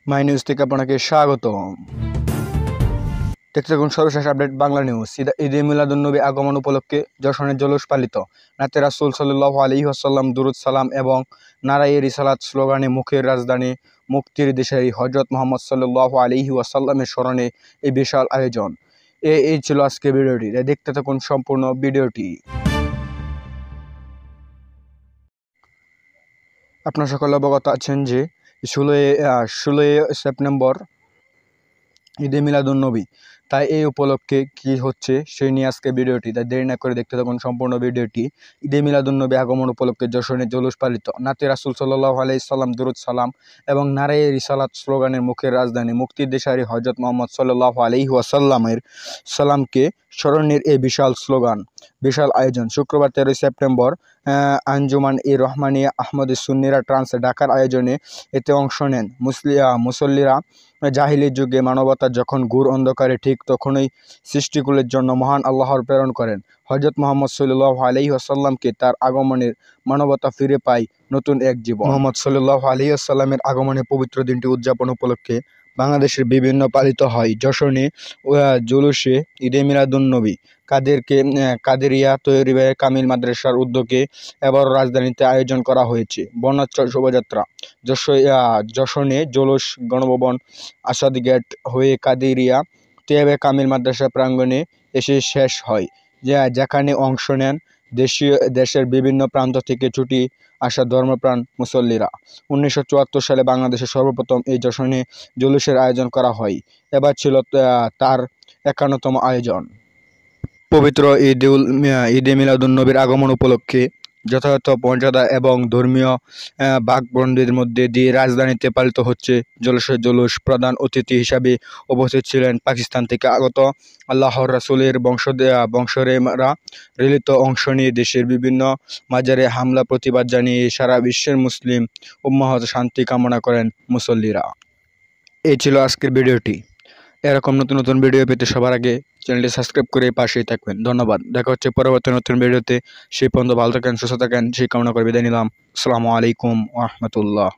My news থেকে আপনাকে স্বাগতম। দেখতে থাকুন সর্বশেষ আপডেট বাংলা নিউজ। ঈদে মিলাদুন্নবী আগমন উপলক্ষে যশোরের জুলুস পালিত। নাতে রাসূল সাল্লাল্লাহু আলাইহি ওয়াসাল্লাম দুরূদ সালাম এবং নারায়ে রিসালাত স্লোগানে মুখের রাজধানী মুক্তির দিশারি হযরত মুহাম্মদ সাল্লাল্লাহু আলাইহি ওয়াসাল্লামের স্মরণে এই বিশাল আয়োজন। এই ছিল আজকের ভিডিওটি। দেখতে থাকুন সম্পূর্ণ ভিডিওটি। আপনারা সকলে অবগত আছেন যে 16 সেপ্টেম্বর ঈদে মিলাদুন্নবী, তাই এই উপলক্ষে কি হচ্ছে সেই নিয়ে আজকে ভিডিওটি। তাই দেরি না করে দেখতে থাকুন সম্পূর্ণ ভিডিওটি। ঈদে মিলাদুন্নবী আগমন উপলক্ষে যশোরে জুলুস পালিত। নাতে রাসূল সাল্লাল্লাহু আলাইহি সাল্লাম দুরূদ সালাম এবং নারায়ে রিসালাত স্লোগানের মুখের রাজধানী মুক্তির দিশারি হযরত মুহাম্মদ সাল্লাল্লাহু আলাইহি ওয়াসাল্লামের সালামকে স্মরণের এই বিশাল আয়োজন। শুক্রবার 13 সেপ্টেম্বর আঞ্জুমান-ই-রহমানিয়া আহমদ সুন্নিরা ট্রান্স ঢাকার আয়োজনে এতে অংশ নেন মুসল্লিরা। জাহিলি যুগে মানবতা যখন ঘোর অন্ধকারে, ঠিক তখনই সৃষ্টিকুলের জন্য মহান আল্লাহর প্রেরণ করেন হযরত মুহাম্মদ সাল্লাল্লাহু আলাইহি ওয়াসাল্লামকে। তার আগমনের মানবতা ফিরে পায় নতুন এক জীবন। মুহাম্মদ সাল্লাল্লাহু আলাইহি ওয়াসাল্লামের আগমনের পবিত্র দিনটি উদযাপন উপলক্ষে বাংলাদেশের বিভিন্ন পালিত হয় যশোরে জুলুসে ঈদে মিলাদুন্নবী। কাদেরিয়া তৈয়বা কামিল মাদ্রাসার উদ্যোগে এবার রাজধানীতে আয়োজন করা হয়েছে বর্ণাঢ্য শোভাযাত্রা। যশোরে জুলুস গণভবন, আসাদ গেট হয়ে কাদেরিয়া তৈয়বা কামিল মাদ্রাসা প্রাঙ্গণে এসে শেষ হয়, যেখানে অংশ নেন দেশের বিভিন্ন প্রান্ত থেকে ছুটি আসা ধর্মপ্রাণ মুসল্লিরা। 1974 সালে বাংলাদেশে সর্বপ্রথম এই যশোরে জুলুসের আয়োজন করা হয়। এবার ছিল তার 51তম আয়োজন। পবিত্র ঈদে মিলাদুন্নবীর আগমন উপলক্ষে যথাযথ মর্যাদা এবং ধর্মীয় বাকবন্দির মধ্যে দিয়ে রাজধানীতে পালিত হচ্ছে জুলুস। প্রধান অতিথি হিসাবে উপস্থিত ছিলেন পাকিস্তান থেকে আগত আল্লাহর রাসূলের বংশধরেরা। র্যালিতে অংশ নিয়ে দেশের বিভিন্ন মাজারে হামলা প্রতিবাদ জানিয়ে সারা বিশ্বের মুসলিম উম্মাহর শান্তি কামনা করেন মুসল্লিরা। এই ছিল আজকের ভিডিওটি। এরকম নতুন ভিডিও পেতে সবার আগে চ্যানেলটি সাবস্ক্রাইব করে পাশেই থাকবেন। ধন্যবাদ। দেখা হচ্ছে পরবর্তী নতুন ভিডিওতে। সেই পর্যন্ত ভালো থাকেন, সুস্থ থাকেন, সেই কামনা করে বিদায় নিলাম। আসসালামু আলাইকুম ওয়া রাহমাতুল্লাহ।